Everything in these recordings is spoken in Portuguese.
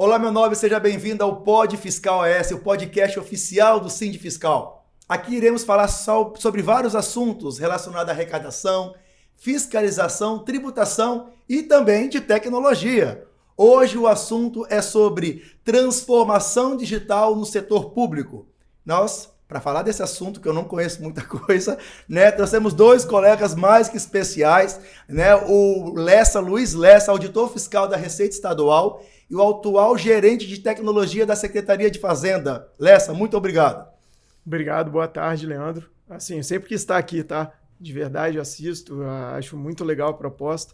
Olá, meu nobre, seja bem-vindo ao Pod Fiscal AS, o podcast oficial do Sindifiscal. Aqui iremos falar sobre vários assuntos relacionados à arrecadação, fiscalização, tributação e também de tecnologia. Hoje o assunto é sobre transformação digital no setor público. Nós, para falar desse assunto, que eu não conheço muita coisa, né, nós temos dois colegas mais que especiais, né, o Luiz Lessa, auditor fiscal da Receita Estadual, e o atual gerente de tecnologia da Secretaria de Fazenda. Lessa, muito obrigado. Obrigado, boa tarde, Leandro. Assim, sempre que está aqui, tá? De verdade, assisto, acho muito legal a proposta.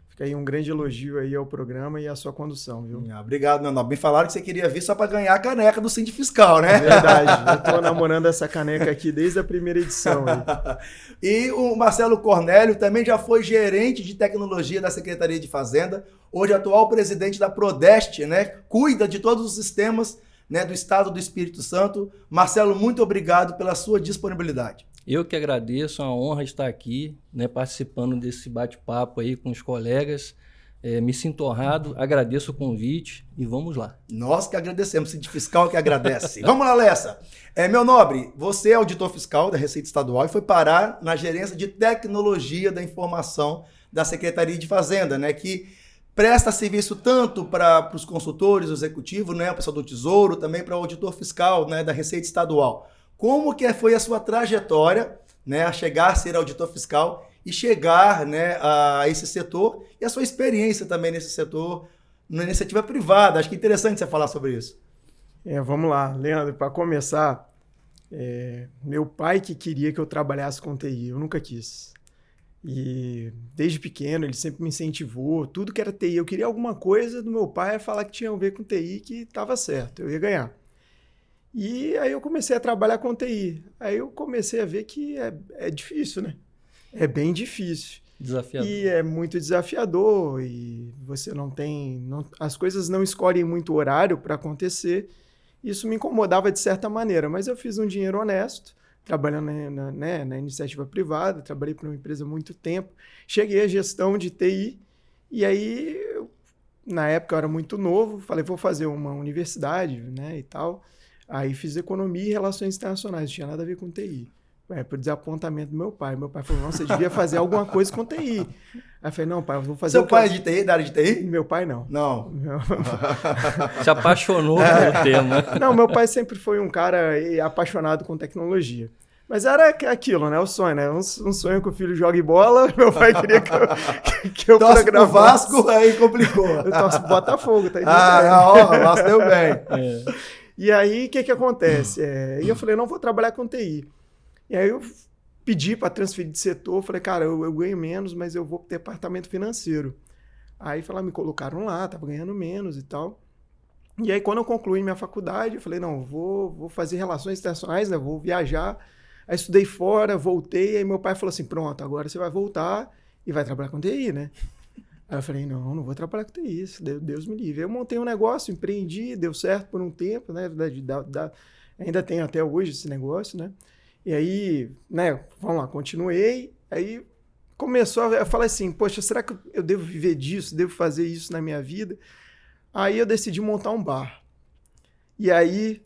Fica aí um grande elogio aí ao programa e à sua condução, viu? Obrigado, meu nome. Me falaram que você queria vir só para ganhar a caneca do Sindifiscal, né? Verdade, eu estou namorando essa caneca aqui desde a primeira edição. Aí. E o Marcelo Cornélio também já foi gerente de tecnologia da Secretaria de Fazenda, hoje atual presidente da Prodeste, né? Cuida de todos os sistemas, né, do Estado do Espírito Santo. Marcelo, muito obrigado pela sua disponibilidade. Eu que agradeço, é uma honra estar aqui, né, participando desse bate-papo aí com os colegas. Me sinto honrado, agradeço o convite e vamos lá. Nós que agradecemos, Sindifiscal que agradece. Vamos lá, Lessa. Meu nobre, você é auditor fiscal da Receita Estadual e foi parar na gerência de tecnologia da informação da Secretaria de Fazenda, né, que presta serviço tanto para os consultores, o executivo, né, o pessoal do Tesouro, também para o auditor fiscal, né, da Receita Estadual. Como que foi a sua trajetória, né, a chegar a ser auditor fiscal e chegar, né, a esse setor e a sua experiência também nesse setor, na iniciativa privada? Acho que é interessante você falar sobre isso. Vamos lá, Leandro, para começar, meu pai que queria que eu trabalhasse com TI, eu nunca quis. E desde pequeno ele sempre me incentivou, tudo que era TI. Eu queria alguma coisa do meu pai falar que tinha a ver com TI, que estava certo, eu ia ganhar. E aí eu comecei a trabalhar com TI. Aí eu comecei a ver que é difícil, né? É bem difícil. Desafiador. E é muito desafiador e você não tem... as coisas não escolhem muito horário para acontecer. Isso me incomodava de certa maneira, mas eu fiz um dinheiro honesto, trabalhando na iniciativa privada, trabalhei para uma empresa há muito tempo. Cheguei à gestão de TI e aí, na época eu era muito novo, falei, vou fazer uma universidade, né, e tal. Aí fiz economia e relações internacionais, não tinha nada a ver com TI. Por desapontamento do meu pai. Meu pai falou, não, você devia fazer alguma coisa com TI. Aí eu falei, não, pai, eu vou fazer... Seu pai é de TI, da área de TI? Meu pai não. Não. Se apaixonou pelo tema. Não, meu pai sempre foi um cara apaixonado com tecnologia. Mas era aquilo, né? O sonho, né? Um sonho que o filho jogue bola, meu pai queria que eu torce pro Vasco, aí complicou. Eu torço pro Botafogo, tá entendendo? O Vasco deu bem. E aí, o que acontece? E eu falei, não vou trabalhar com TI. E aí eu pedi para transferir de setor, falei, cara, eu ganho menos, mas eu vou pro departamento financeiro. Aí me colocaram lá, tava ganhando menos e tal. E aí, quando eu concluí minha faculdade, eu falei, não, vou fazer relações internacionais, né? Vou viajar. Aí estudei fora, voltei, aí meu pai falou assim, pronto, agora você vai voltar e vai trabalhar com TI, né? Aí eu falei, não vou trabalhar com TI, Deus me livre. Eu montei um negócio, empreendi, deu certo por um tempo, né? Ainda tenho até hoje esse negócio, né? E aí, né, vamos lá, continuei, aí começou eu falei assim, poxa, será que eu devo viver disso, devo fazer isso na minha vida? Aí eu decidi montar um bar. E aí,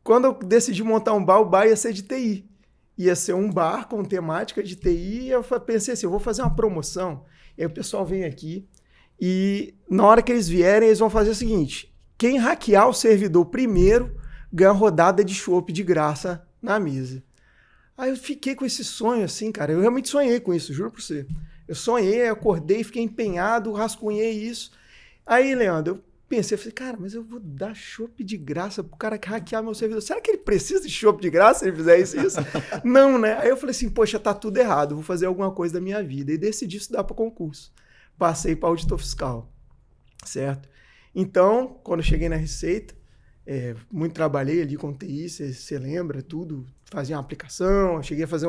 quando eu decidi montar um bar, o bar ia ser de TI. Ia ser um bar com temática de TI, e eu pensei assim, eu vou fazer uma promoção. E aí o pessoal vem aqui e na hora que eles vierem, eles vão fazer o seguinte, quem hackear o servidor primeiro, ganha rodada de chopp de graça na mesa. Aí eu fiquei com esse sonho assim, cara, eu realmente sonhei com isso, juro pra você. Eu sonhei, acordei, fiquei empenhado, rascunhei isso. Aí, Leandro, eu pensei, falei, cara, mas eu vou dar chopp de graça pro cara que hackear meu servidor. Será que ele precisa de chopp de graça se ele fizer isso? Não, né? Aí eu falei assim, poxa, tá tudo errado, vou fazer alguma coisa da minha vida. E decidi estudar para concurso. Passei para auditor fiscal, certo? Então, quando eu cheguei na Receita, muito trabalhei ali com TI, você lembra tudo, fazia uma aplicação, cheguei a fazer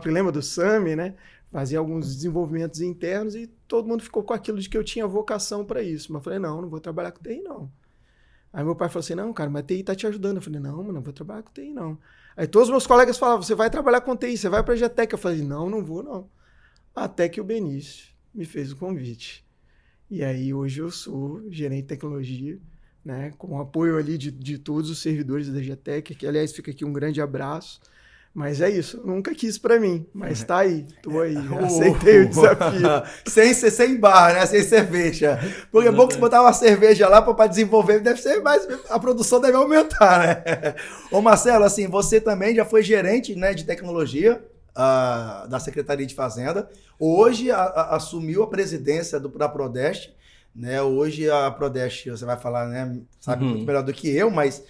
lembra do SAMI, né? Fazia alguns desenvolvimentos internos e todo mundo ficou com aquilo de que eu tinha vocação para isso. Mas eu falei, não vou trabalhar com TI, não. Aí meu pai falou assim, não, cara, mas TI tá te ajudando. Eu falei, não vou trabalhar com TI, não. Aí todos os meus colegas falavam, você vai trabalhar com TI, você vai pra GTEC. Eu falei, não vou, não. Até que o Benício me fez o convite. E aí hoje eu sou gerente de tecnologia né? Com o apoio ali de todos os servidores da GTEC, que aliás fica aqui um grande abraço. Mas é isso, eu nunca quis pra mim, mas tá aí, tô aí, aceitei o desafio. sem bar, né? Sem cerveja. Porque é bom que você botar uma cerveja lá para desenvolver, deve ser mais, a produção deve aumentar, né? Ô Marcelo, assim, você também já foi gerente, né, de tecnologia da Secretaria de Fazenda, hoje assumiu a presidência da Prodeste, né? Hoje a Prodeste, você vai falar, né, sabe muito melhor do que eu, mas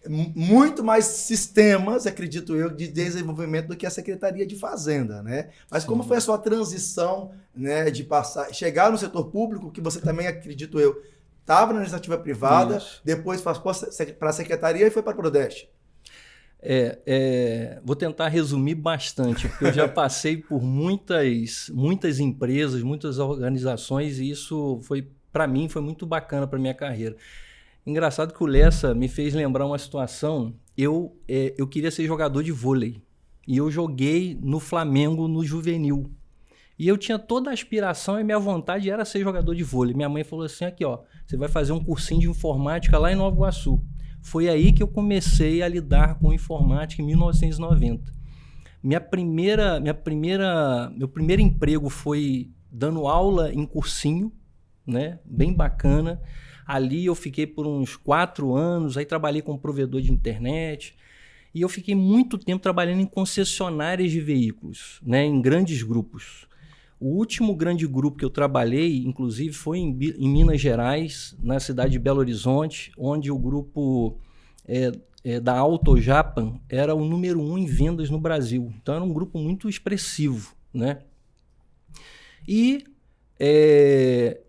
muito mais sistemas, acredito eu, de desenvolvimento do que a Secretaria de Fazenda, né? Mas como foi a sua transição, né, de chegar no setor público, que você também, acredito eu, estava na iniciativa privada, depois passou para a Secretaria e foi para a Prodeste? Vou tentar resumir bastante, porque eu já passei por muitas empresas, muitas organizações, e isso para mim, foi muito bacana para minha carreira. Engraçado que o Lessa me fez lembrar uma situação. Eu queria ser jogador de vôlei. E eu joguei no Flamengo, no juvenil. E eu tinha toda a aspiração e minha vontade era ser jogador de vôlei. Minha mãe falou assim, aqui ó, você vai fazer um cursinho de informática lá em Nova Iguaçu. Foi aí que eu comecei a lidar com informática em 1990. Meu primeiro emprego foi dando aula em cursinho, né? Bem bacana. Ali eu fiquei por uns 4 anos, aí trabalhei como provedor de internet e eu fiquei muito tempo trabalhando em concessionárias de veículos, né, em grandes grupos. O último grande grupo que eu trabalhei, inclusive, foi em Minas Gerais, na cidade de Belo Horizonte, onde o grupo da Auto Japan era o número 1 em vendas no Brasil. Então era um grupo muito expressivo, né? E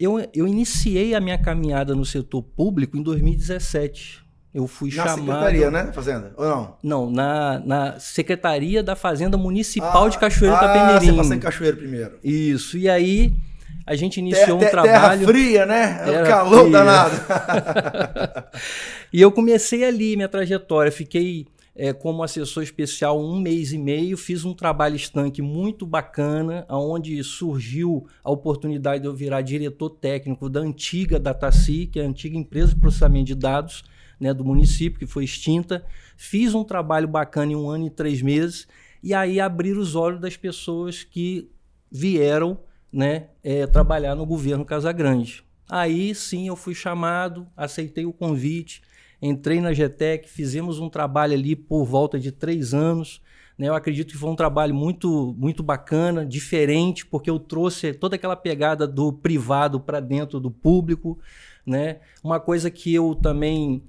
eu iniciei a minha caminhada no setor público em 2017. Eu fui chamado... Na Secretaria, né, Fazenda? Ou não? Não, na Secretaria da Fazenda Municipal de Cachoeiro do Itapemirim. Você passou em Cachoeiro primeiro. Isso, e aí a gente iniciou um trabalho... Terra fria, né? É o calor danado. E eu comecei ali minha trajetória, fiquei... como assessor especial 1 mês e meio, fiz um trabalho estanque muito bacana, onde surgiu a oportunidade de eu virar diretor técnico da antiga Dataci, que é a antiga empresa de processamento de dados, né, do município, que foi extinta. Fiz um trabalho bacana em 1 ano e 3 meses, e aí abrir os olhos das pessoas que vieram, né, trabalhar no governo Casagrande. Aí sim eu fui chamado, aceitei o convite, entrei na GTEC, fizemos um trabalho ali por volta de 3 anos. Né? Eu acredito que foi um trabalho muito, muito bacana, diferente, porque eu trouxe toda aquela pegada do privado para dentro do público. Né? Uma coisa que eu também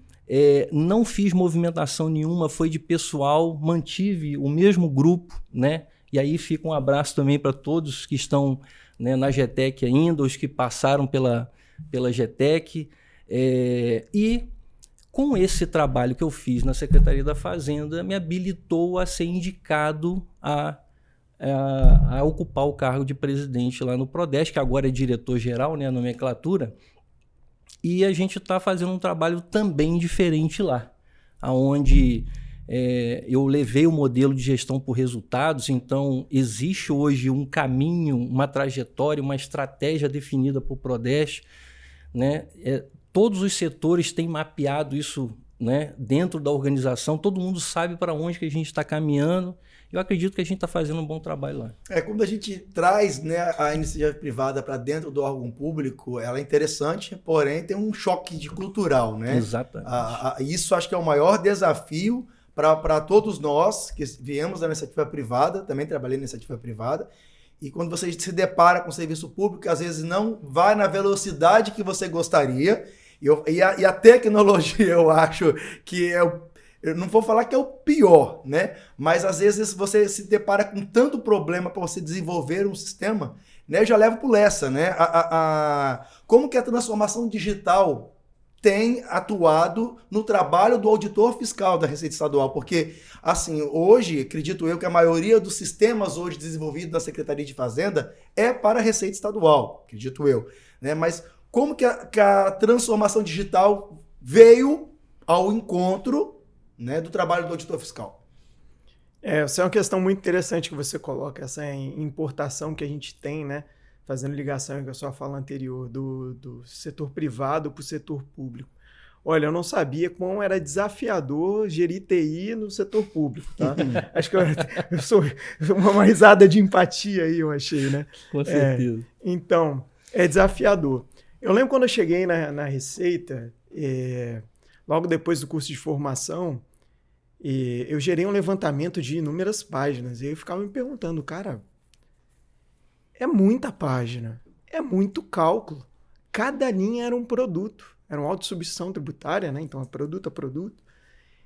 não fiz movimentação nenhuma foi de pessoal, mantive o mesmo grupo. Né? E aí fica um abraço também para todos que estão, né, na GTEC ainda, os que passaram pela GTEC. E com esse trabalho que eu fiz na Secretaria da Fazenda, me habilitou a ser indicado a ocupar o cargo de presidente lá no Prodeste, que agora é diretor-geral, né, a nomenclatura. E a gente está fazendo um trabalho também diferente lá, onde eu levei o modelo de gestão por resultados. Então, existe hoje um caminho, uma trajetória, uma estratégia definida por Prodeste, né? Todos os setores têm mapeado isso, né, dentro da organização, todo mundo sabe para onde que a gente está caminhando. Eu acredito que a gente está fazendo um bom trabalho lá. Quando a gente traz, né, a iniciativa privada para dentro do órgão público, ela é interessante, porém tem um choque cultural, né? Exatamente. Isso acho que é o maior desafio para todos nós que viemos da iniciativa privada, também trabalhei na iniciativa privada. E quando você se depara com o serviço público, às vezes não vai na velocidade que você gostaria. E a tecnologia, eu acho que eu não vou falar que é o pior, né? Mas às vezes você se depara com tanto problema para você desenvolver um sistema, né? Eu já levo para o Lessa, né? Como que a transformação digital tem atuado no trabalho do auditor fiscal da Receita Estadual? Porque, assim, hoje, acredito eu que a maioria dos sistemas hoje desenvolvidos na Secretaria de Fazenda é para a Receita Estadual, acredito eu, né? Mas como que a transformação digital veio ao encontro, né, do trabalho do auditor fiscal? Essa é uma questão muito interessante que você coloca, essa importação que a gente tem, né, fazendo ligação com a sua fala anterior, do setor privado para o setor público. Olha, eu não sabia quão era desafiador gerir TI no setor público, tá? Acho que eu sou uma risada de empatia aí, eu achei, né? Com certeza. Então, é desafiador. Eu lembro quando eu cheguei na Receita, logo depois do curso de formação, eu gerei um levantamento de inúmeras páginas. E eu ficava me perguntando, cara, é muita página, é muito cálculo. Cada linha era um produto. Era uma autossubstituição tributária, né? Então, é produto a produto.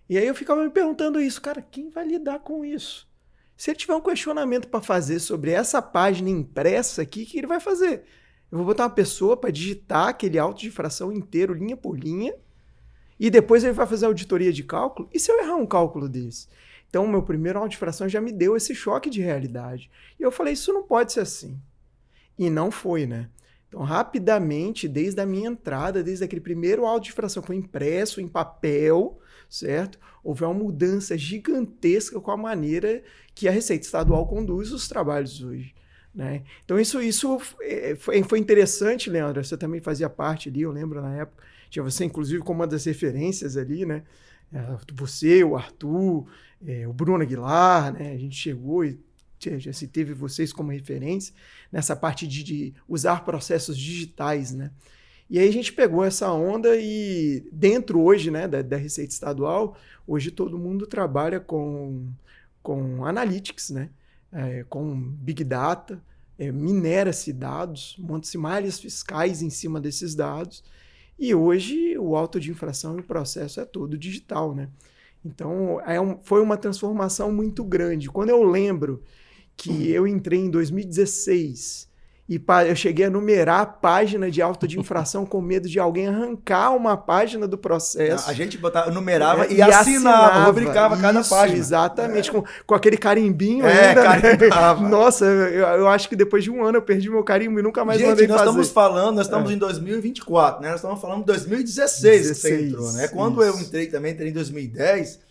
E aí eu ficava me perguntando isso, cara, quem vai lidar com isso? Se ele tiver um questionamento para fazer sobre essa página impressa aqui, o que ele vai fazer? Eu vou botar uma pessoa para digitar aquele auto de infração inteiro, linha por linha, e depois ele vai fazer a auditoria de cálculo? E se eu errar um cálculo desse? Então, o meu primeiro auto de infração já me deu esse choque de realidade. E eu falei, isso não pode ser assim. E não foi, né? Então, rapidamente, desde a minha entrada, desde aquele primeiro auto de infração que foi impresso em papel, certo? Houve uma mudança gigantesca com a maneira que a Receita Estadual conduz os trabalhos hoje, né? Então, isso foi interessante, Leandro. Você também fazia parte ali, eu lembro na época. Tinha você, inclusive, como uma das referências ali, né? Você, o Arthur, o Bruno Aguilar, né? A gente chegou e já se teve vocês como referência nessa parte de usar processos digitais, né? E aí a gente pegou essa onda e dentro hoje, né, da Receita Estadual, hoje todo mundo trabalha com analytics, né? Com Big Data, minera-se dados, monta-se malhas fiscais em cima desses dados e hoje o auto de infração e o processo é todo digital, né? Então foi uma transformação muito grande. Quando eu lembro que eu entrei em 2016 e eu cheguei a numerar a página de auto de infração com medo de alguém arrancar uma página do processo. A gente numerava e assinava, rubricava cada página. Exatamente, com aquele carimbinho ainda. Carimbava. Né? Nossa, eu acho que depois de um ano eu perdi meu carimbo e nunca mais mandei fazer. Nós estamos em 2024, né? Nós estamos falando de 2016 que você entrou, né? Quando eu entrei em 2010,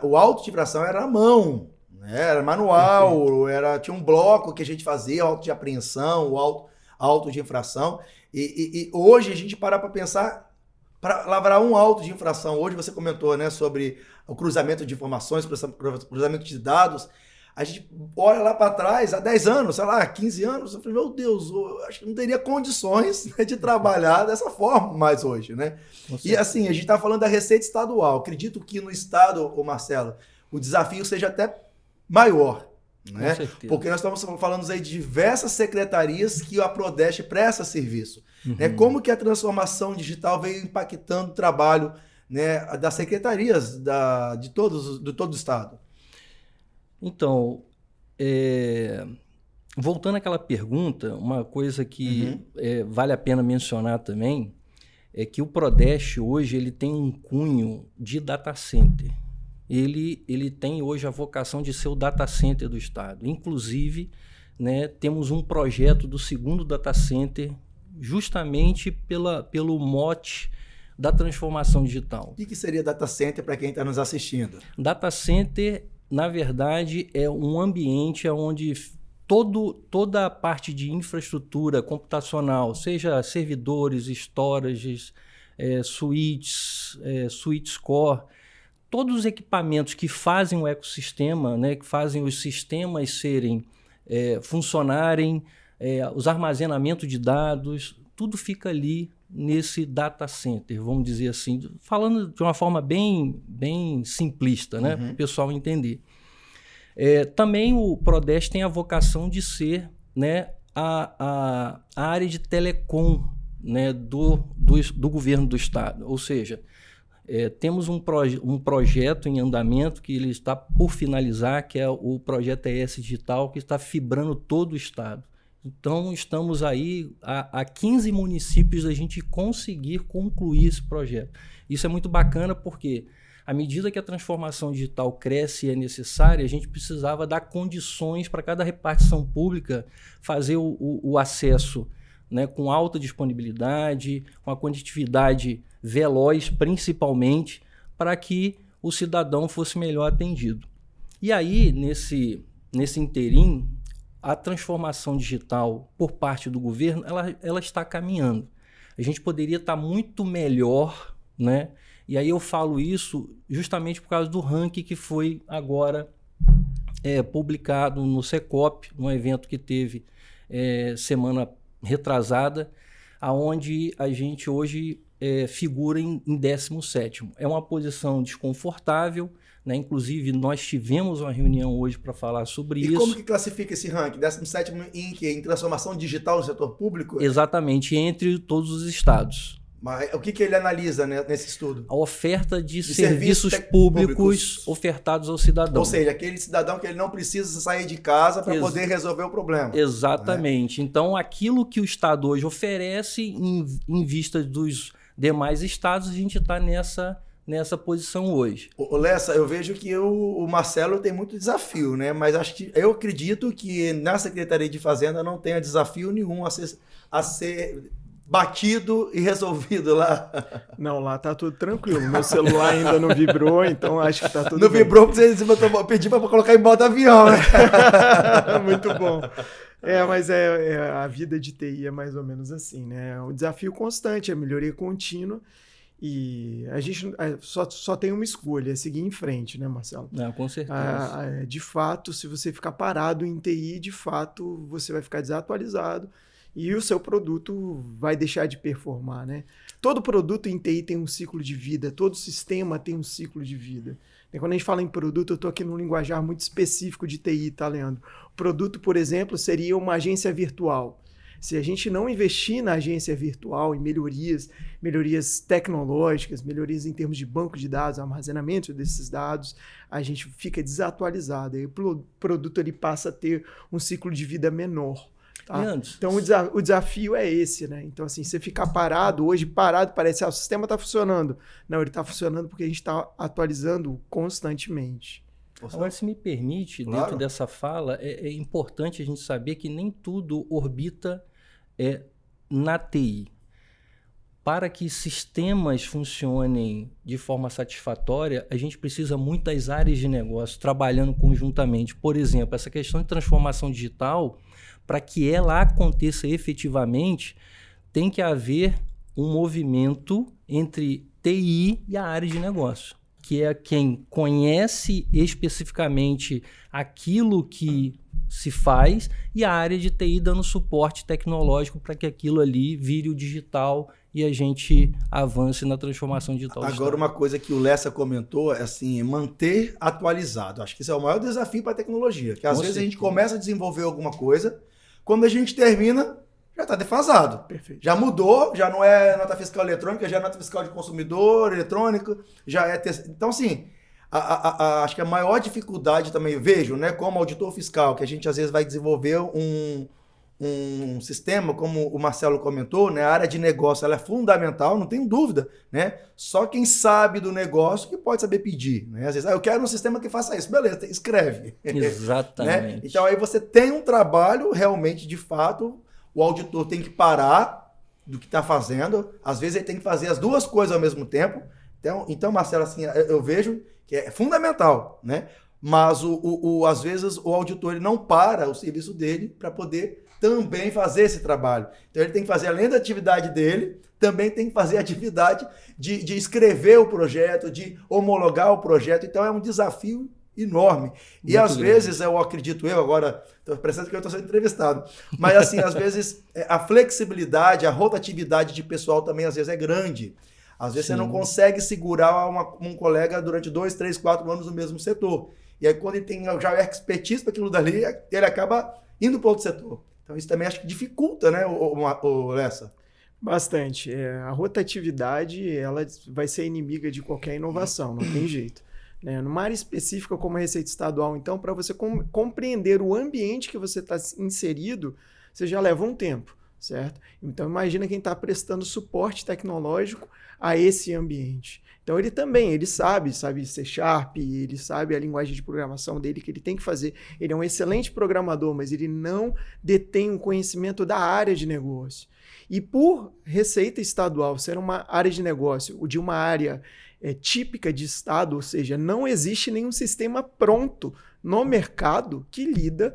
o auto de infração era à mão. Era manual, tinha um bloco que a gente fazia, auto de apreensão, auto de infração. E hoje a gente para pensar, para lavrar um auto de infração, hoje você comentou, né, sobre o cruzamento de informações, cruzamento de dados. A gente olha lá para trás, há 10 anos, sei lá, 15 anos, eu falei, meu Deus, eu acho que não teria condições, né, de trabalhar dessa forma mais hoje, né? E assim, a gente está falando da Receita Estadual. Acredito que no Estado, Marcelo, o desafio seja até maior, né? Porque nós estamos falando aí de diversas secretarias que a Prodeste presta serviço. Né? Como que a transformação digital veio impactando o trabalho, né, das secretarias de todo o Estado? Então, voltando àquela pergunta, uma coisa que vale a pena mencionar também é que o Prodeste hoje ele tem um cunho de data center. Ele tem hoje a vocação de ser o data center do Estado. Inclusive, né, temos um projeto do segundo data center justamente pelo mote da transformação digital. O que seria data center para quem está nos assistindo? Data center, na verdade, é um ambiente onde toda a parte de infraestrutura computacional, seja servidores, storages, suítes, suítes core, todos os equipamentos que fazem o ecossistema, né, que fazem os sistemas funcionarem, os armazenamentos de dados, tudo fica ali nesse data center, vamos dizer assim, falando de uma forma bem simplista, né, para o pessoal entender. Também o Prodeste tem a vocação de ser, né, a área de telecom, né, do governo do Estado, ou seja, temos um projeto em andamento que ele está por finalizar, que é o projeto ES Digital, que está fibrando todo o Estado. Então, estamos aí a 15 municípios da gente conseguir concluir esse projeto. Isso é muito bacana porque, à medida que a transformação digital cresce e é necessária, a gente precisava dar condições para cada repartição pública fazer o acesso, né, com alta disponibilidade, com a conectividade veloz, principalmente, para que o cidadão fosse melhor atendido. E aí, nesse interim, a transformação digital por parte do governo, ela está caminhando. A gente poderia estar muito melhor, né? E aí eu falo isso justamente por causa do ranking que foi agora publicado no Secop, num evento que teve semana retrasada, aonde a gente hoje figura em 17º. É uma posição desconfortável, né? Inclusive, nós tivemos uma reunião hoje para falar sobre isso. E como que classifica esse ranking? 17º em transformação digital no setor público? Exatamente, entre todos os estados. Mas o que ele analisa, né, nesse estudo? A oferta de serviços públicos ofertados ao cidadão. Ou seja, aquele cidadão que ele não precisa sair de casa para poder resolver o problema. Exatamente. Né? Então, aquilo que o Estado hoje oferece em vista dos demais estados, a gente está nessa posição hoje. Lessa, eu vejo que o Marcelo tem muito desafio, né? Mas eu acredito que na Secretaria de Fazenda não tenha desafio nenhum a ser batido e resolvido lá. Não, lá tá tudo tranquilo. Meu celular ainda não vibrou, então acho que tá tudo não bem. Vibrou porque você pediu para colocar em modo avião, né? Muito bom. Mas a vida de TI é mais ou menos assim, né? É um desafio constante, é melhoria contínua. E a gente só tem uma escolha, é seguir em frente, né, Marcelo? Com certeza. De fato, se você ficar parado em TI, de fato, você vai ficar desatualizado e o seu produto vai deixar de performar, né? Todo produto em TI tem um ciclo de vida, todo sistema tem um ciclo de vida. E quando a gente fala em produto, eu estou aqui num linguajar muito específico de TI, tá, Leandro? O produto, por exemplo, seria uma agência virtual. Se a gente não investir na agência virtual, em melhorias tecnológicas, melhorias em termos de banco de dados, armazenamento desses dados, a gente fica desatualizado. Aí o produto ele passa a ter um ciclo de vida menor. Tá? Então o desafio é esse, né? Então, assim, você ficar parado, hoje parado, parece o sistema está funcionando. Não, ele está funcionando porque a gente está atualizando constantemente. Agora, se me permite, claro, dentro dessa fala, é importante a gente saber que nem tudo orbita na TI. Para que sistemas funcionem de forma satisfatória, a gente precisa muito das áreas de negócio trabalhando conjuntamente. Por exemplo, essa questão de transformação digital, para que ela aconteça efetivamente, tem que haver um movimento entre TI e a área de negócio, que é quem conhece especificamente aquilo que se faz e a área de TI dando suporte tecnológico para que aquilo ali vire o digital e a gente avance na transformação digital. Agora, uma coisa que o Lessa comentou é assim, manter atualizado. Acho que esse é o maior desafio para a tecnologia, que às vezes a gente começa a desenvolver alguma coisa, quando a gente termina, já está defasado. Perfeito. Já mudou, já não é nota fiscal eletrônica, já é nota fiscal de consumidor, eletrônica, já é... Então, assim, acho que a maior dificuldade também, vejo, né, como auditor fiscal, que a gente às vezes vai desenvolver um sistema, como o Marcelo comentou, né, a área de negócio ela é fundamental, não tenho dúvida, né? Só quem sabe do negócio que pode saber pedir, né? Às vezes, eu quero um sistema que faça isso, beleza, escreve. Exatamente. Né? Então aí você tem um trabalho realmente, de fato, o auditor tem que parar do que está fazendo, às vezes ele tem que fazer as duas coisas ao mesmo tempo. Então, Marcelo, assim, eu vejo que é fundamental, né? Mas às vezes o auditor ele não para o serviço dele para poder também fazer esse trabalho. Então ele tem que fazer, além da atividade dele, também tem que fazer a atividade de escrever o projeto, de homologar o projeto. Então é um desafio enorme. E às vezes, eu acredito agora, estou parecendo que eu estou sendo entrevistado, mas assim, às vezes a flexibilidade, a rotatividade de pessoal também às vezes é grande. Às vezes Sim. Você não consegue segurar um colega durante 2, 3, 4 anos no mesmo setor. E aí quando ele tem já expertise para aquilo dali, ele acaba indo para outro setor. Então isso também acho que dificulta, né, o Lessa? Bastante. A rotatividade ela vai ser inimiga de qualquer inovação, não tem jeito. Numa área específica como a Receita Estadual, então, para você compreender o ambiente que você está inserido, você já leva um tempo, certo? Então imagina quem está prestando suporte tecnológico a esse ambiente. Então ele sabe C#, ele sabe a linguagem de programação dele que ele tem que fazer. Ele é um excelente programador, mas ele não detém um conhecimento da área de negócio. E por Receita Estadual ser uma área de negócio, ou de uma área típica de Estado, ou seja, não existe nenhum sistema pronto no mercado que lida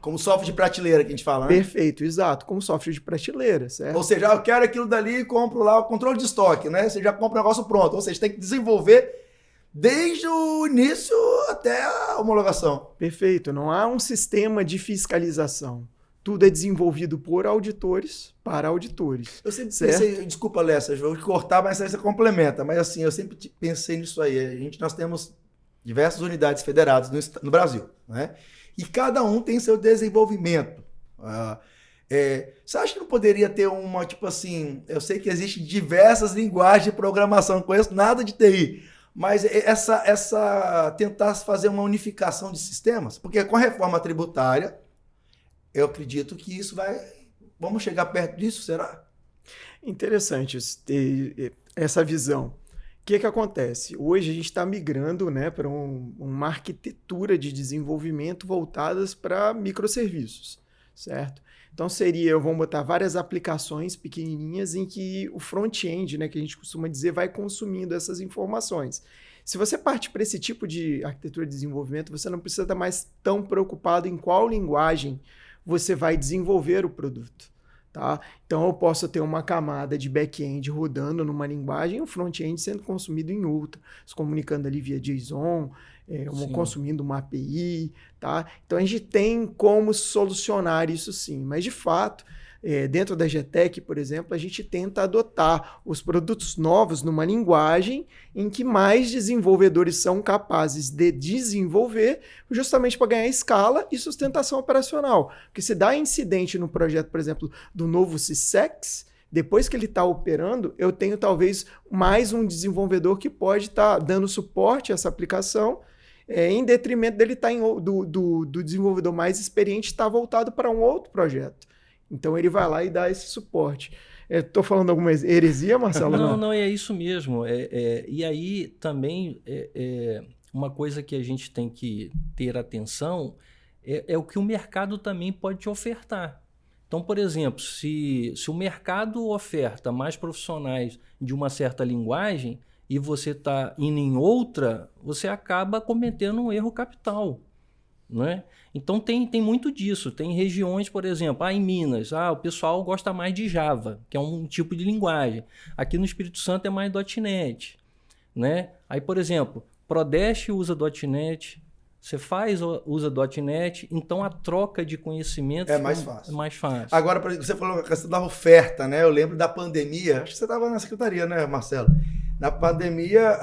Como software de prateleira que a gente fala, né? Perfeito, exato, como software de prateleira, certo? Ou seja, eu quero aquilo dali e compro lá o controle de estoque, né? Você já compra o negócio pronto. Ou seja, tem que desenvolver desde o início até a homologação. Perfeito, não há um sistema de fiscalização. Tudo é desenvolvido por auditores para auditores. Eu sempre certo? pensei, desculpa, Lessa, eu vou te cortar, mas aí você complementa. Mas assim, eu sempre pensei nisso aí. Nós temos diversas unidades federadas no Brasil, né? E cada um tem seu desenvolvimento. Você acha que não poderia ter uma, tipo assim, eu sei que existem diversas linguagens de programação, não conheço nada de TI, mas tentar fazer uma unificação de sistemas, porque com a reforma tributária, eu acredito que isso vamos chegar perto disso, será? Interessante ter essa visão. O que acontece? Hoje a gente está migrando, né, para uma arquitetura de desenvolvimento voltadas para microserviços, certo? Então vamos botar várias aplicações pequenininhas em que o front-end, né, que a gente costuma dizer, vai consumindo essas informações. Se você parte para esse tipo de arquitetura de desenvolvimento, você não precisa estar mais tão preocupado em qual linguagem você vai desenvolver o produto. Tá? Então eu posso ter uma camada de back-end rodando numa linguagem e o front-end sendo consumido em outra, se comunicando ali via JSON, consumindo uma API. Tá? Então a gente tem como solucionar isso sim, mas de fato, dentro da GTEC, por exemplo, a gente tenta adotar os produtos novos numa linguagem em que mais desenvolvedores são capazes de desenvolver, justamente para ganhar escala e sustentação operacional. Porque se dá incidente no projeto, por exemplo, do novo CISEX, depois que ele está operando, eu tenho talvez mais um desenvolvedor que pode estar dando suporte a essa aplicação, em detrimento dele estar do desenvolvedor mais experiente estar voltado para um outro projeto. Então ele vai lá e dá esse suporte. Estou falando alguma heresia, Marcelo? Não, é isso mesmo. E aí também uma coisa que a gente tem que ter atenção é o que o mercado também pode te ofertar. Então, por exemplo, se o mercado oferta mais profissionais de uma certa linguagem e você está indo em outra, você acaba cometendo um erro capital. Né? Então tem muito disso. Tem regiões, por exemplo, em Minas, o pessoal gosta mais de Java, que é um tipo de linguagem. Aqui no Espírito Santo é mais .NET. Né? Aí, por exemplo, Prodeste usa .NET, Cefaz usa .NET, então a troca de conhecimento é mais fácil. Agora, você falou a questão da oferta, né? Eu lembro da pandemia, acho que você estava na secretaria, né, Marcelo? Na pandemia,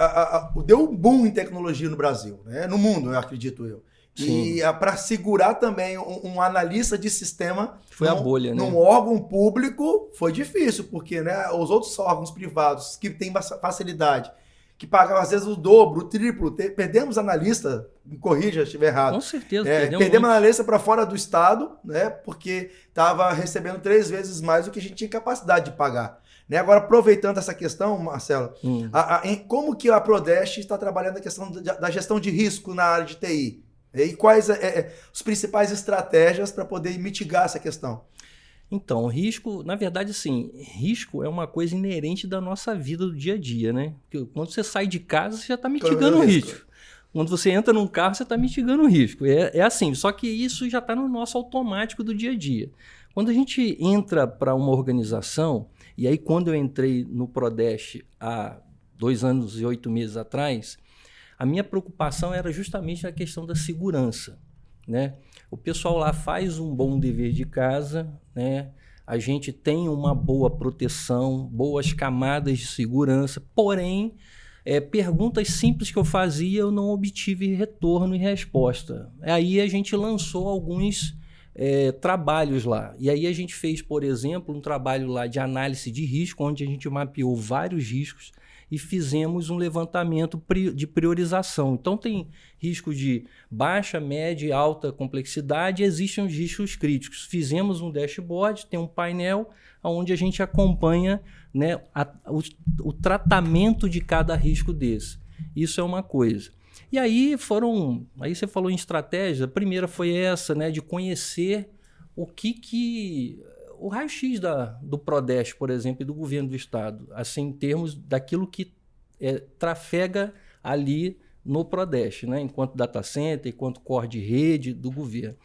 deu um boom em tecnologia no Brasil, né? No mundo, eu acredito eu. Sim. E para segurar também um analista de sistema foi a bolha, né? Num órgão público foi difícil, porque, né, os outros órgãos privados que têm facilidade, que pagavam às vezes o dobro, o triplo, perdemos analista, me corrija se estiver errado. Com certeza. Perdemos analista para fora do estado, né, porque estava recebendo 3 vezes mais do que a gente tinha capacidade de pagar. Né? Agora, aproveitando essa questão, Marcelo, como que a Prodeste está trabalhando a questão da gestão de risco na área de TI? E quais as principais estratégias para poder mitigar essa questão? Então, risco, na verdade, sim, risco é uma coisa inerente da nossa vida do dia a dia, né? Porque quando você sai de casa, você já está mitigando o risco. Quando você entra num carro, você está mitigando o risco. É assim, só que isso já está no nosso automático do dia a dia. Quando a gente entra para uma organização, e aí quando eu entrei no Prodeste há 2 anos e 8 meses atrás, a minha preocupação era justamente a questão da segurança, né? O pessoal lá faz um bom dever de casa, né? A gente tem uma boa proteção, boas camadas de segurança, porém, perguntas simples que eu fazia eu não obtive retorno e resposta. Aí a gente lançou alguns trabalhos lá. E aí a gente fez, por exemplo, um trabalho lá de análise de risco, onde a gente mapeou vários riscos e fizemos um levantamento de priorização. Então tem risco de baixa, média e alta complexidade, existem os riscos críticos. Fizemos um dashboard, tem um painel onde a gente acompanha, né, o tratamento de cada risco desse. Isso é uma coisa. E aí você falou em estratégia, a primeira foi essa, né, de conhecer o raio-x do Prodeste, por exemplo, e do governo do estado, assim, em termos daquilo que trafega ali no Prodeste, né, enquanto data center, enquanto core de rede do governo.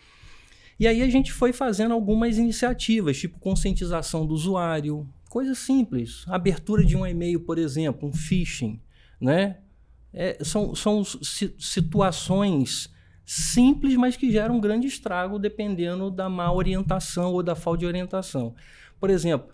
E aí a gente foi fazendo algumas iniciativas, tipo conscientização do usuário, coisas simples. Abertura de um e-mail, por exemplo, um phishing, né? São situações simples, mas que geram um grande estrago dependendo da má orientação ou da falta de orientação. Por exemplo,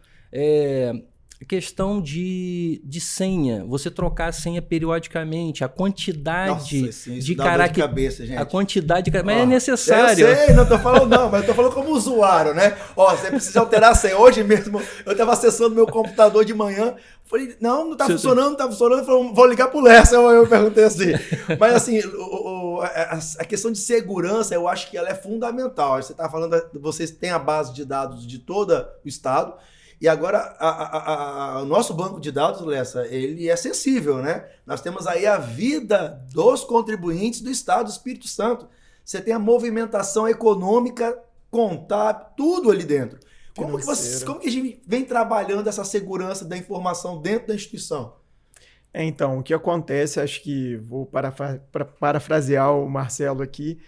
questão de senha, você trocar a senha periodicamente, a quantidade de caracteres, a quantidade de mas é necessário. Eu sei, não tô falando não, mas eu tô falando como usuário, né? Você precisa alterar a senha. Hoje mesmo, eu estava acessando meu computador de manhã, falei, não tá funcionando, não tá funcionando, eu falei, vou ligar pro Lessa, eu perguntei assim. Mas assim, a questão de segurança, eu acho que ela é fundamental. Você tá falando, vocês têm a base de dados de todo o estado. E agora, o nosso banco de dados, Lessa, ele é sensível, né? Nós temos aí a vida dos contribuintes do Estado do Espírito Santo. Você tem a movimentação econômica, contábil, tudo ali dentro. Como que a gente vem trabalhando essa segurança da informação dentro da instituição? Então, o que acontece, acho que vou parafrasear o Marcelo aqui,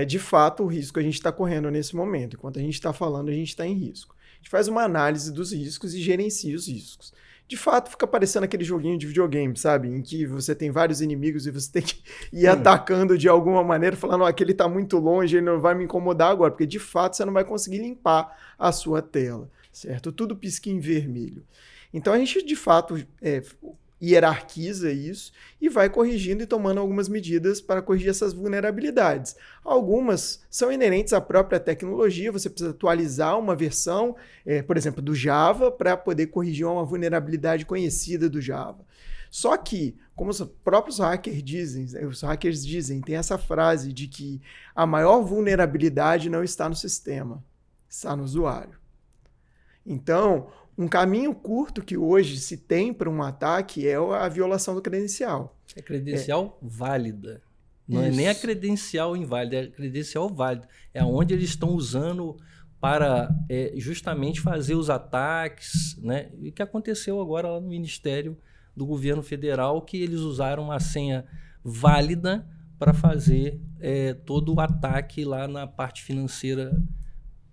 de fato, o risco a gente está correndo nesse momento. Enquanto a gente está falando, a gente está em risco. A gente faz uma análise dos riscos e gerencia os riscos. De fato, fica parecendo aquele joguinho de videogame, sabe? Em que você tem vários inimigos e você tem que ir atacando de alguma maneira, falando, aquele tá muito longe, ele não vai me incomodar agora, porque de fato você não vai conseguir limpar a sua tela, certo? Tudo pisca em vermelho. Então a gente, de fato, hierarquiza isso e vai corrigindo e tomando algumas medidas para corrigir essas vulnerabilidades. Algumas são inerentes à própria tecnologia, você precisa atualizar uma versão, por exemplo, do Java para poder corrigir uma vulnerabilidade conhecida do Java. Só que, como os próprios hackers dizem, tem essa frase de que a maior vulnerabilidade não está no sistema, está no usuário. Então, um caminho curto que hoje se tem para um ataque é a violação do credencial. É credencial válida. Não é nem a credencial inválida, é a credencial válida. É onde eles estão usando para justamente fazer os ataques, né? E que aconteceu agora lá no Ministério do Governo Federal, que eles usaram uma senha válida para fazer todo o ataque lá na parte financeira,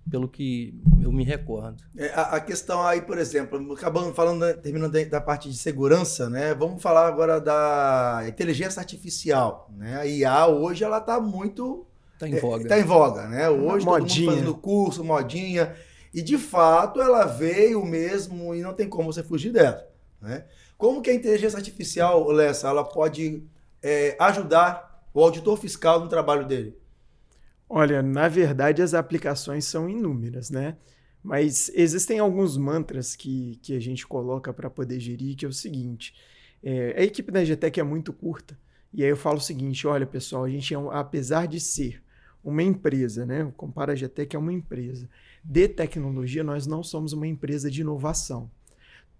pelo que eu me recordo. A questão aí, por exemplo, acabando falando, terminando da parte de segurança, né? Vamos falar agora da inteligência artificial, né? A IA hoje ela está muito... Está em voga. Está em voga, né? Hoje todo mundo fazendo curso, modinha, e de fato ela veio mesmo e não tem como você fugir dela, né? Como que a inteligência artificial, Lessa, ela pode ajudar o auditor fiscal no trabalho dele? Olha, na verdade as aplicações são inúmeras, né? Mas existem alguns mantras que a gente coloca para poder gerir, que é o seguinte, a equipe da EGTEC é muito curta, e aí eu falo o seguinte, olha pessoal, a gente apesar de ser uma empresa, né? Compara a EGTEC a uma empresa de tecnologia, nós não somos uma empresa de inovação.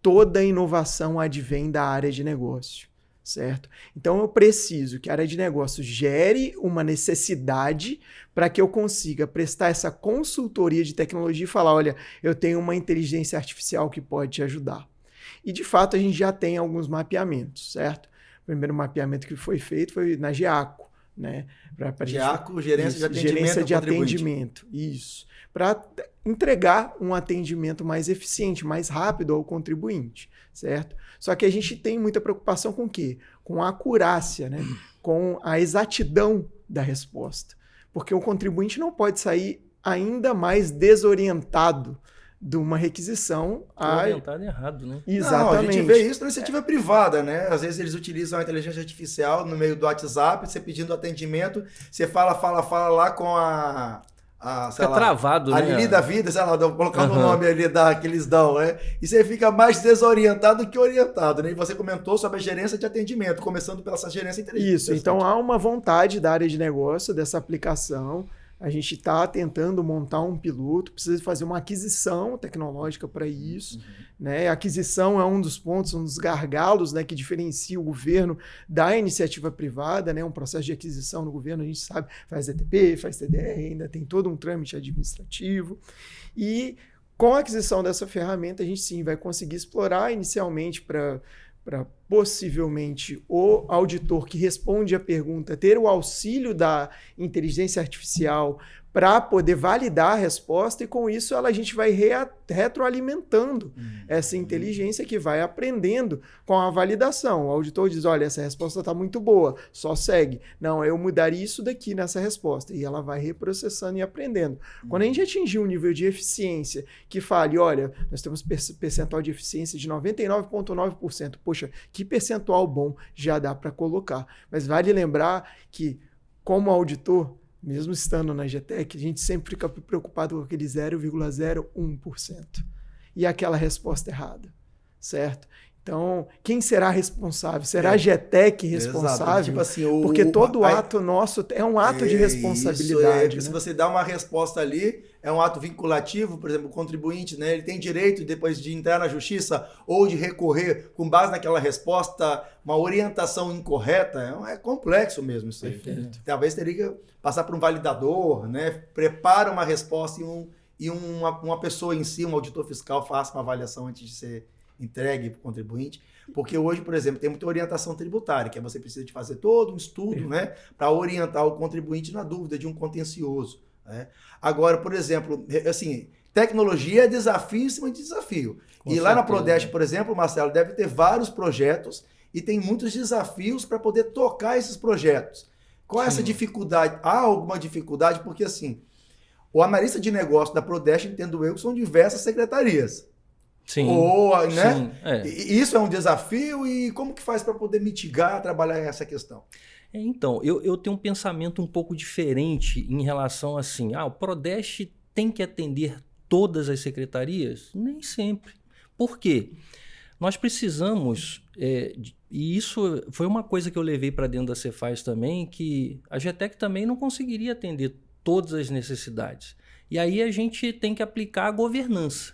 Toda inovação advém da área de negócio. Certo? Então eu preciso que a área de negócio gere uma necessidade para que eu consiga prestar essa consultoria de tecnologia e falar, olha, eu tenho uma inteligência artificial que pode te ajudar. E de fato a gente já tem alguns mapeamentos, certo? O primeiro mapeamento que foi feito foi na GEACO, né? GEACO, gerência de atendimento. Isso. Para entregar um atendimento mais eficiente, mais rápido ao contribuinte, certo? Só que a gente tem muita preocupação com o quê? Com a acurácia, né? Com a exatidão da resposta. Porque o contribuinte não pode sair ainda mais desorientado de uma requisição. Orientado errado, né? Exatamente. Não, a gente vê isso na iniciativa privada, né? Às vezes eles utilizam a inteligência artificial no meio do WhatsApp, você pedindo atendimento, você fala lá com fica travado, né? A Lili da vida, sei lá, colocando o nome ali que eles dão, né? E você fica mais desorientado do que orientado, né? E você comentou sobre a gerência de atendimento, começando pela essa gerência inteligente. Isso, então há uma vontade da área de negócio dessa aplicação. A gente está tentando montar um piloto, precisa fazer uma aquisição tecnológica para isso. Né? A aquisição é um dos pontos, um dos gargalos, né, que diferencia o governo da iniciativa privada. Né? Um processo de aquisição no governo, a gente sabe, faz DTP, faz TDR, ainda tem todo um trâmite administrativo. E com a aquisição dessa ferramenta, a gente sim vai conseguir explorar inicialmente para possivelmente o auditor que responde a pergunta ter o auxílio da inteligência artificial para poder validar a resposta e com isso a gente vai retroalimentando essa inteligência que vai aprendendo com a validação. O auditor diz, olha, essa resposta está muito boa, só segue. Não, eu mudaria isso daqui nessa resposta. E ela vai reprocessando e aprendendo. Quando a gente atingir um nível de eficiência que fale, olha, nós temos percentual de eficiência de 99,9%. Poxa, que percentual bom já dá para colocar. Mas vale lembrar que, como auditor, mesmo estando na GTEC, a gente sempre fica preocupado com aquele 0,01%. E aquela resposta errada, certo? Então, quem será responsável? Será a GTEC responsável? Tipo assim, porque todo ato nosso é um ato de responsabilidade. Se você dá uma resposta ali, é um ato vinculativo, por exemplo, o contribuinte, né, ele tem direito, depois de entrar na justiça ou de recorrer com base naquela resposta, uma orientação incorreta. É complexo mesmo isso aí. Perfeito. Talvez teria que passar por um validador, né, prepara uma resposta e uma pessoa em si, um auditor fiscal, faça uma avaliação antes de ser entregue para o contribuinte, porque hoje, por exemplo, tem muita orientação tributária, que você precisa de fazer todo um estudo, né, para orientar o contribuinte na dúvida de um contencioso, né? Agora, por exemplo, assim, tecnologia é desafio em cima de desafio. E lá na Prodeste, por exemplo, Marcelo, deve ter vários projetos e tem muitos desafios para poder tocar esses projetos. Qual é essa dificuldade? Há alguma dificuldade? Porque, assim, o analista de negócio da Prodeste, entendo eu, que são diversas secretarias. Sim. Né? Sim, Isso é um desafio e como que faz para poder mitigar, trabalhar essa questão? Então, eu tenho um pensamento um pouco diferente em relação assim, o Prodeste tem que atender todas as secretarias? Nem sempre. Por quê? Nós precisamos, e isso foi uma coisa que eu levei para dentro da Cefaz também, que a GTEC também não conseguiria atender todas as necessidades. E aí a gente tem que aplicar a governança.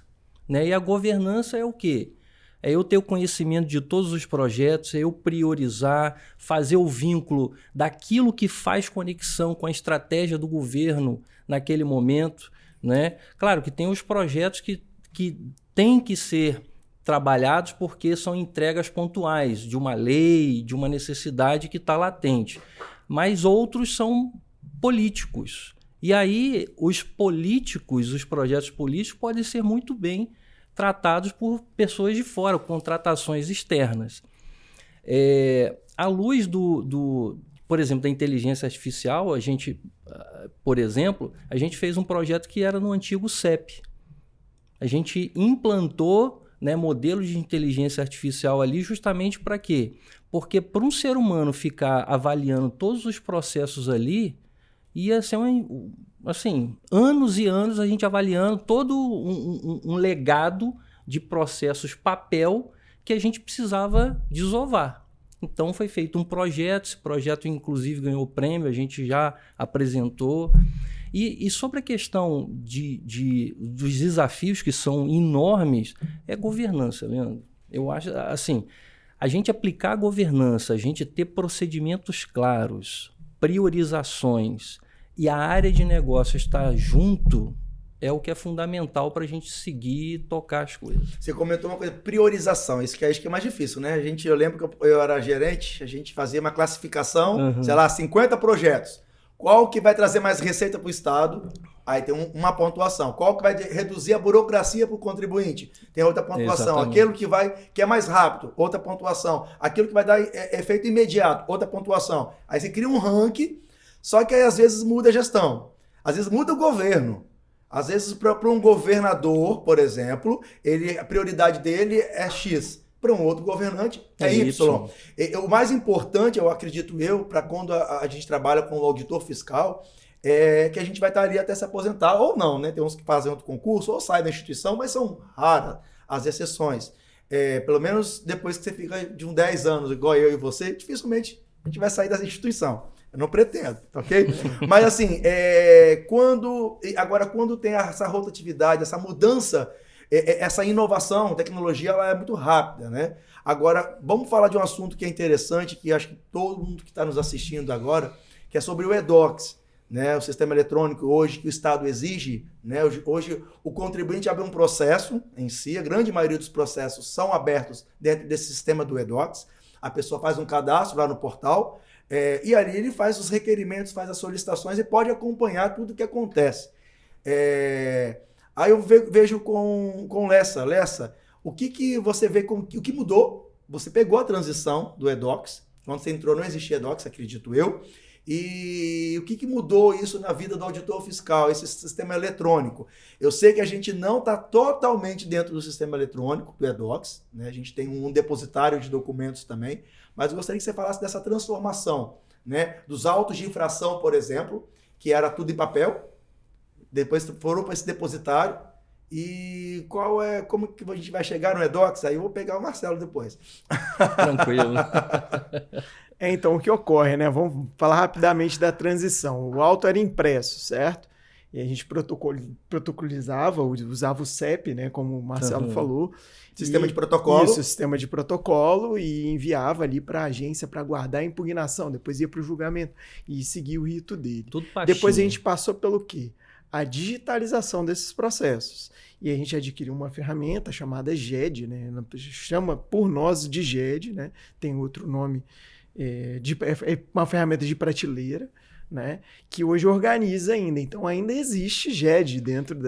Né? E a governança é o quê? É eu ter o conhecimento de todos os projetos, é eu priorizar, fazer o vínculo daquilo que faz conexão com a estratégia do governo naquele momento. Né? Claro que tem os projetos que têm que ser trabalhados porque são entregas pontuais de uma lei, de uma necessidade que está latente. Mas outros são políticos. E aí os políticos, os projetos políticos podem ser muito bem tratados por pessoas de fora, contratações externas. À luz por exemplo, da inteligência artificial, a gente fez um projeto que era no antigo CEP. A gente implantou, né, modelos de inteligência artificial ali justamente para quê? Porque para um ser humano ficar avaliando todos os processos ali, ia ser anos e anos a gente avaliando todo um legado de processos papel que a gente precisava desovar. Então foi feito um projeto, esse projeto inclusive ganhou prêmio, a gente já apresentou. E sobre a questão dos desafios que são enormes, é governança, Leandro. Eu acho assim, a gente aplicar a governança, a gente ter procedimentos claros, priorizações e a área de negócio estar junto é o que é fundamental para a gente seguir e tocar as coisas. Você comentou uma coisa, priorização, isso que acho que é mais difícil, né? Eu lembro que eu era gerente, a gente fazia uma classificação, sei lá, 50 projetos. Qual que vai trazer mais receita para o Estado? Aí tem uma pontuação. Qual que vai reduzir a burocracia para o contribuinte? Tem outra pontuação. Exatamente. Aquilo que é mais rápido, outra pontuação. Aquilo que vai dar efeito imediato, outra pontuação. Aí você cria um ranking, só que aí às vezes muda a gestão. Às vezes muda o governo. Às vezes para um governador, por exemplo, a prioridade dele é X. Para um outro governante é Y. O mais importante, eu acredito para quando a gente trabalha com o auditor fiscal, é que a gente vai estar ali até se aposentar, ou não, né? Tem uns que fazem outro concurso, ou saem da instituição, mas são raras as exceções. Pelo menos depois que você fica de uns 10 anos, igual eu e você, dificilmente a gente vai sair dessa instituição. Eu não pretendo, ok? Mas assim, quando tem essa rotatividade, essa mudança, essa inovação, tecnologia, ela é muito rápida, né? Agora, vamos falar de um assunto que é interessante, que acho que todo mundo que está nos assistindo agora, que é sobre o EDOCS, né? O sistema eletrônico hoje que o Estado exige, né? Hoje o contribuinte abre um processo em si, a grande maioria dos processos são abertos dentro desse sistema do EDOCS, a pessoa faz um cadastro lá no portal, E ali ele faz os requerimentos, faz as solicitações e pode acompanhar tudo o que acontece. Aí eu vejo com Lessa. Lessa, o que você vê, o que mudou? Você pegou a transição do eDocs, quando você entrou não existia eDocs, acredito eu, e o que mudou isso na vida do auditor fiscal, esse sistema eletrônico? Eu sei que a gente não está totalmente dentro do sistema eletrônico do eDocs, né? A gente tem um depositário de documentos também, mas eu gostaria que você falasse dessa transformação, né? Dos autos de infração, por exemplo, que era tudo em papel, depois foram para esse depositário, e como que a gente vai chegar no eDocs? Aí eu vou pegar o Marcelo depois. Tranquilo. Então, o que ocorre, né? Vamos falar rapidamente da transição. O auto era impresso, certo? E a gente protocolizava, usava o CEP, né? Como o Marcelo falou. Sistema de protocolo. Isso, sistema de protocolo, e enviava ali para a agência para guardar a impugnação. Depois ia para o julgamento e seguia o rito dele. Tudo pastinho. Depois a gente passou pelo quê? A digitalização desses processos. E a gente adquiriu uma ferramenta chamada GED, né? Chama por nós de GED, né? Tem outro nome. É uma ferramenta de prateleira, né, que hoje organiza ainda. Então, ainda existe GED dentro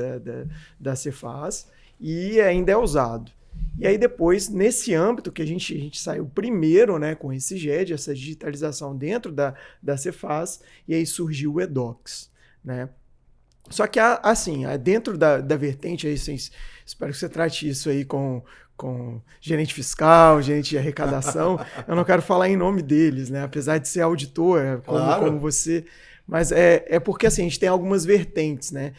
da Cefaz e ainda é usado. E aí, depois, nesse âmbito que a gente saiu primeiro, né, com esse GED, essa digitalização dentro da Cefaz, e aí surgiu o eDocs, né? Só que, assim, dentro da vertente, aí, espero que você trate isso aí com gerente fiscal, gerente de arrecadação. Eu não quero falar em nome deles, né? Apesar de ser auditor, como você. Mas é porque, assim, a gente tem algumas vertentes, né?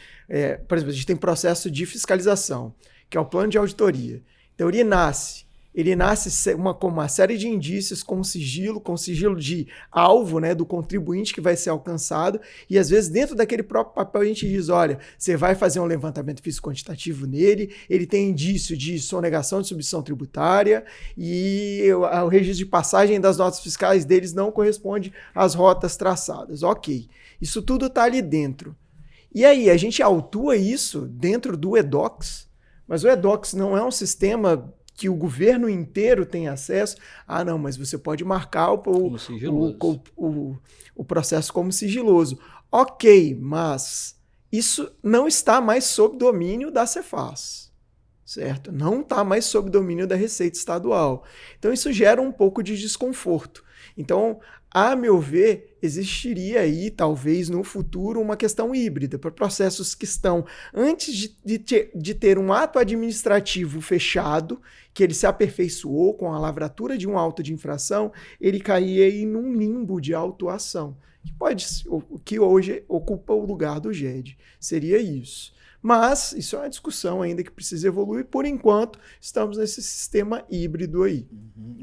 Por exemplo, a gente tem processo de fiscalização, que é o plano de auditoria. Então, ele nasce com uma série de indícios com sigilo de alvo, né, do contribuinte que vai ser alcançado, e às vezes dentro daquele próprio papel a gente diz, olha, você vai fazer um levantamento físico quantitativo nele, ele tem indício de sonegação de submissão tributária, e o registro de passagem das notas fiscais deles não corresponde às rotas traçadas. Ok, isso tudo está ali dentro. E aí, a gente autua isso dentro do eDocs, mas o eDocs não é um sistema que o governo inteiro tem acesso. Não, mas você pode marcar o processo como sigiloso. Ok, mas isso não está mais sob domínio da Cefaz, certo? Não está mais sob domínio da Receita Estadual. Então isso gera um pouco de desconforto. Então, a meu ver, existiria aí, talvez no futuro, uma questão híbrida para processos que estão, antes de ter um ato administrativo fechado, que ele se aperfeiçoou com a lavratura de um auto de infração, ele caía aí num limbo de autuação, que hoje ocupa o lugar do GED. Seria isso. Mas isso é uma discussão ainda que precisa evoluir. Por enquanto, estamos nesse sistema híbrido aí.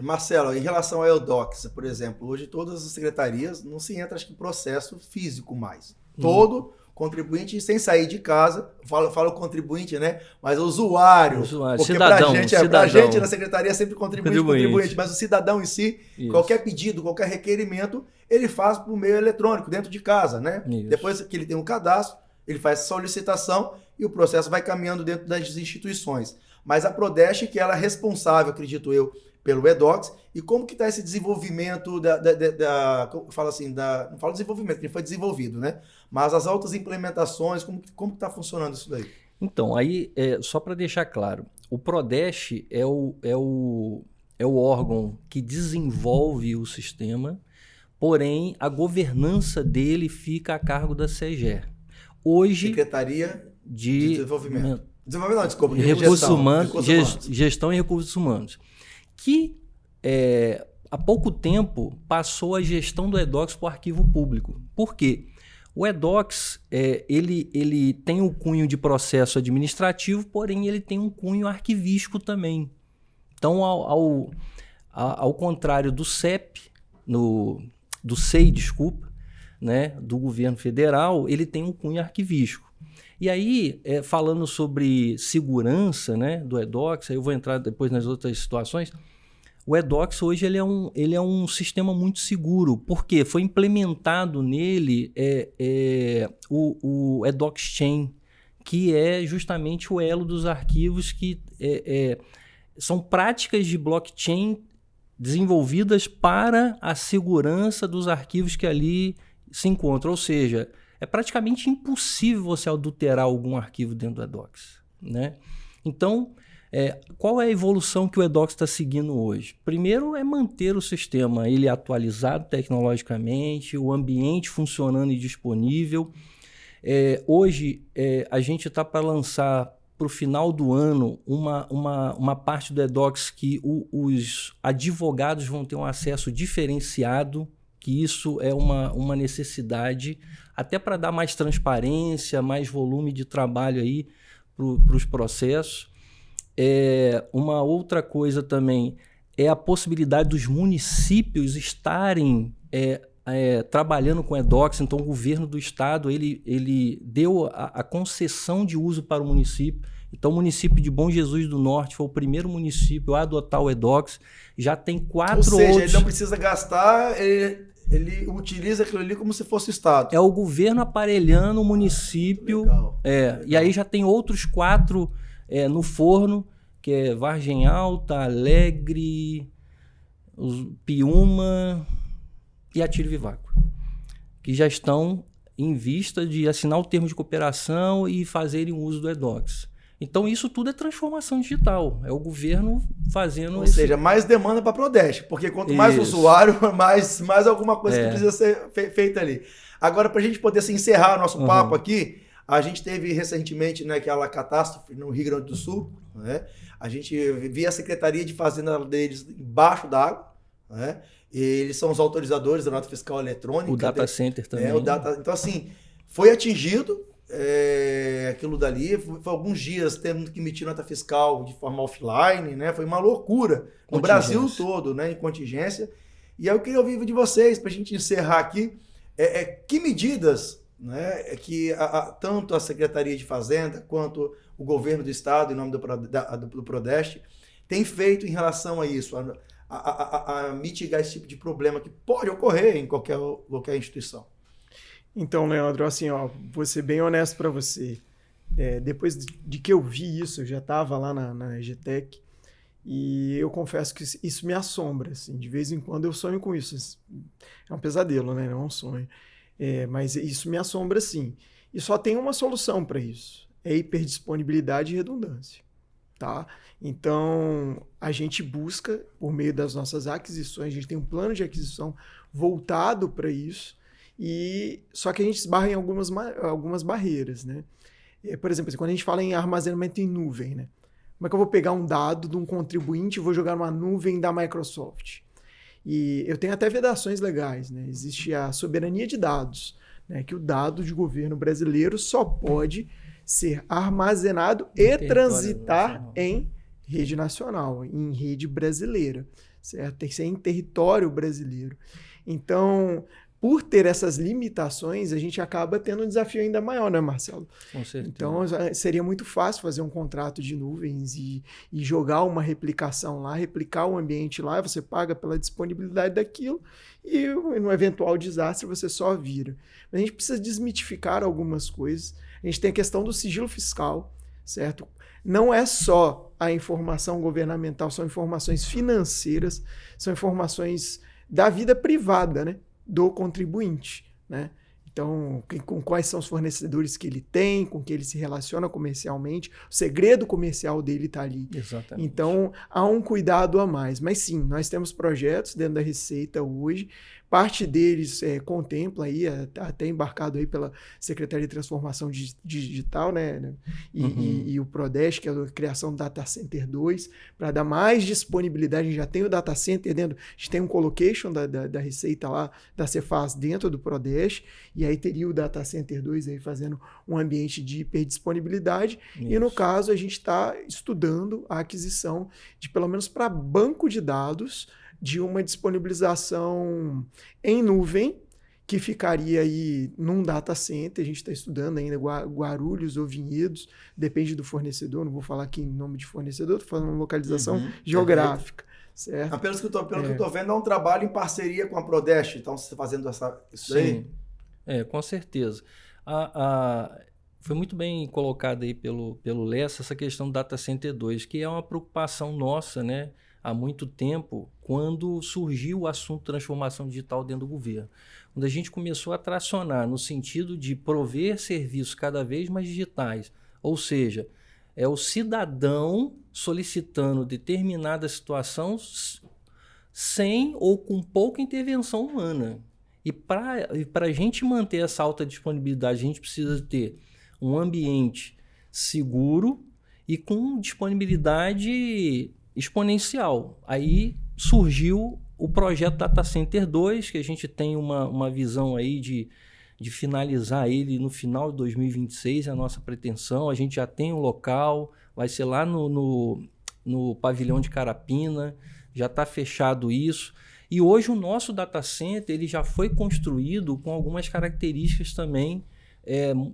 Marcelo, em relação ao eDocs, por exemplo, hoje todas as secretarias não se entra, acho que, processo físico mais. Todo contribuinte, sem sair de casa, falo contribuinte, né? Mas o usuário. Porque cidadão, pra gente na secretaria é sempre contribuinte, mas o cidadão em si, isso. Qualquer pedido, qualquer requerimento, ele faz por meio eletrônico, dentro de casa, né? Isso. Depois que ele tem um cadastro, ele faz a solicitação e o processo vai caminhando dentro das instituições. Mas a Prodeste, que ela é responsável, acredito eu, pelo eDocs, e como que está esse desenvolvimento falo assim, não falo desenvolvimento, porque foi desenvolvido, né? Mas as outras implementações, como está funcionando isso daí? Então, aí, só para deixar claro, o Prodeste é o órgão que desenvolve o sistema, porém, a governança dele fica a cargo da SEGER. Hoje, Secretaria de Desenvolvimento. Desenvolvimento não, desculpa. Recursos Humanos. Gestão e Recursos Humanos. Que há pouco tempo passou a gestão do eDocs para o arquivo público. Por quê? O eDocs ele tem um cunho de processo administrativo, porém ele tem um cunho arquivístico também. Então, ao contrário do CEP, do SEI, desculpa, né, do governo federal, ele tem um cunho arquivístico. E aí, falando sobre segurança, né, do eDocs, aí eu vou entrar depois nas outras situações, o eDocs hoje ele é um sistema muito seguro, porque foi implementado nele o eDocs Chain, que é justamente o elo dos arquivos que são práticas de blockchain desenvolvidas para a segurança dos arquivos que ali se encontram. Ou seja, é praticamente impossível você adulterar algum arquivo dentro do eDocs, né? Então, qual é a evolução que o eDocs está seguindo hoje? Primeiro é manter o sistema ele atualizado tecnologicamente, o ambiente funcionando e disponível. Hoje, a gente está para lançar para o final do ano uma parte do eDocs que os advogados vão ter um acesso diferenciado, que isso é uma necessidade até para dar mais transparência, mais volume de trabalho aí para os processos. Uma outra coisa também é a possibilidade dos municípios estarem trabalhando com eDocs. Então, o governo do estado ele deu a concessão de uso para o município. Então, o município de Bom Jesus do Norte foi o primeiro município a adotar o eDocs. Já tem 4 outros... Ou seja, ele não precisa gastar, ele utiliza aquilo ali como se fosse o estado. É o governo aparelhando o município. Legal. E aí já tem outros 4 no forno, que é Vargem Alta, Alegre, Piúma e Atílio Vivaco, que já estão em vista de assinar o termo de cooperação e fazerem uso do eDocs. Então, isso tudo é transformação digital. É o governo fazendo... Ou seja, mais demanda para a Prodeste, porque quanto mais usuário, mais alguma coisa que precisa ser feita ali. Agora, para a gente poder encerrar nosso papo aqui, a gente teve recentemente, né, aquela catástrofe no Rio Grande do Sul, né? A gente via a Secretaria de Fazenda deles embaixo d'água, né? Eles são os autorizadores da nota fiscal eletrônica. O data center também. Então, assim, foi atingido aquilo dali. Foi alguns dias tendo que emitir nota fiscal de forma offline, né? Foi uma loucura no Brasil todo, né? Em contingência. E aí eu queria ouvir de vocês, para a gente encerrar aqui, que medidas, né, que tanto a Secretaria de Fazenda quanto o governo do estado, em nome do Prodeste, tem feito em relação a isso, a mitigar esse tipo de problema que pode ocorrer em qualquer instituição. Então, Leandro, assim, vou ser bem honesto para você. Depois de que eu vi isso, eu já estava lá na EGTEC, e eu confesso que isso me assombra. Assim, de vez em quando eu sonho com isso. É um pesadelo, né? Não é um sonho. Mas isso me assombra, sim. E só tem uma solução para isso. É hiperdisponibilidade e redundância. Tá? Então, a gente busca, por meio das nossas aquisições, a gente tem um plano de aquisição voltado para isso, só que a gente esbarra em algumas barreiras. Né? Por exemplo, quando a gente fala em armazenamento em nuvem, né? Como é que eu vou pegar um dado de um contribuinte e vou jogar numa nuvem da Microsoft? E eu tenho até vedações legais. Né? Existe a soberania de dados, né? Que o dado de governo brasileiro só pode ser armazenado e transitar em rede nacional, em rede brasileira, certo? Tem que ser em território brasileiro. Então, por ter essas limitações, a gente acaba tendo um desafio ainda maior, né, Marcelo? Com certeza. Então, seria muito fácil fazer um contrato de nuvens e jogar uma replicação lá, replicar o ambiente lá, você paga pela disponibilidade daquilo e no eventual desastre você só vira. Mas a gente precisa desmitificar algumas coisas. A gente tem a questão do sigilo fiscal, certo? Não é só a informação governamental, são informações financeiras, são informações da vida privada, né, do contribuinte, né? Então, com quais são os fornecedores que ele tem, com que ele se relaciona comercialmente, o segredo comercial dele está ali. Exatamente. Então, há um cuidado a mais. Mas sim, nós temos projetos dentro da Receita hoje, parte deles contempla aí, até embarcado aí pela Secretaria de Transformação Digital, né? E o Prodeste, que é a criação do Data Center 2, para dar mais disponibilidade. A gente já tem o Data Center dentro, a gente tem um colocation da Receita lá, da Cefaz dentro do Prodeste, e aí teria o Data Center 2 aí fazendo um ambiente de hiperdisponibilidade. Isso. E no caso, a gente está estudando a aquisição de, pelo menos para banco de dados, de uma disponibilização em nuvem, que ficaria aí num data center. A gente está estudando ainda Guarulhos ou Vinhedos, depende do fornecedor, não vou falar aqui em nome de fornecedor, estou falando localização geográfica. Certo? Pelo que eu estou vendo, é um trabalho em parceria com a Prodeste, então você está fazendo isso aí? Sim, com certeza. Foi muito bem colocado aí pelo Lessa essa questão do Data Center 2, que é uma preocupação nossa, né? há muito tempo, quando surgiu o assunto transformação digital dentro do governo. Quando a gente começou a tracionar no sentido de prover serviços cada vez mais digitais, ou seja, é o cidadão solicitando determinada situação sem ou com pouca intervenção humana. E para a gente manter essa alta disponibilidade, a gente precisa ter um ambiente seguro e com disponibilidade exponencial. Aí surgiu o projeto Data Center 2, que a gente tem uma visão aí de finalizar ele no final de 2026, é a nossa pretensão. A gente já tem um local, vai ser lá no pavilhão de Carapina, já está fechado isso. E hoje o nosso data center ele já foi construído com algumas características também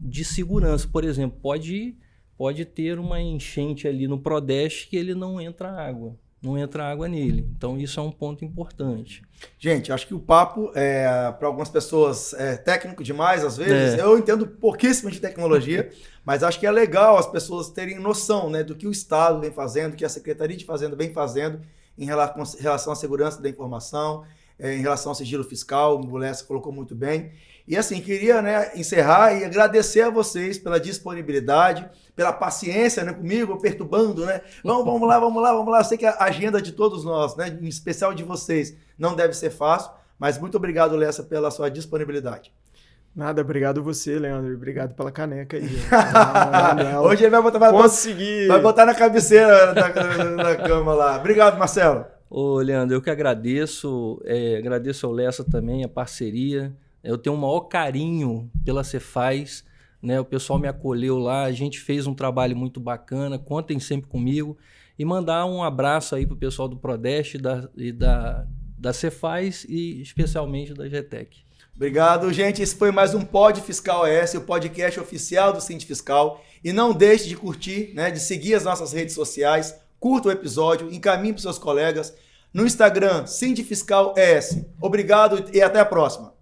de segurança. Por exemplo, pode ter uma enchente ali no Prodeste que ele não entra água nele. Então isso é um ponto importante. Gente, acho que o papo para algumas pessoas é técnico demais às vezes. Eu entendo pouquíssimo de tecnologia, mas acho que é legal as pessoas terem noção, né, do que o Estado vem fazendo, que a Secretaria de Fazenda vem fazendo em relação à segurança da informação, em relação ao sigilo fiscal, o Lessa colocou muito bem. E assim, queria, né, encerrar e agradecer a vocês pela disponibilidade, pela paciência, né, comigo, perturbando, né? Vamos lá. Eu sei que a agenda de todos nós, né, em especial de vocês, não deve ser fácil, mas muito obrigado, Lessa, pela sua disponibilidade. Nada, obrigado você, Leandro. Obrigado pela caneca aí. Hoje ele vai botar na cabeceira da cama lá. Obrigado, Marcelo. Ô, Leandro, eu que agradeço. Agradeço ao Lessa também, a parceria. Eu tenho o maior carinho pela Cefaz, né? O pessoal me acolheu lá, a gente fez um trabalho muito bacana, contem sempre comigo. E mandar um abraço aí pro pessoal do Prodeste da Cefaz e especialmente da GTEC. Obrigado, gente. Esse foi mais um Pod Fiscal ES, o podcast oficial do Sind Fiscal. E não deixe de curtir, né, de seguir as nossas redes sociais, curta o episódio, encaminhe para os seus colegas. No Instagram, Sind Fiscal ES. Obrigado e até a próxima.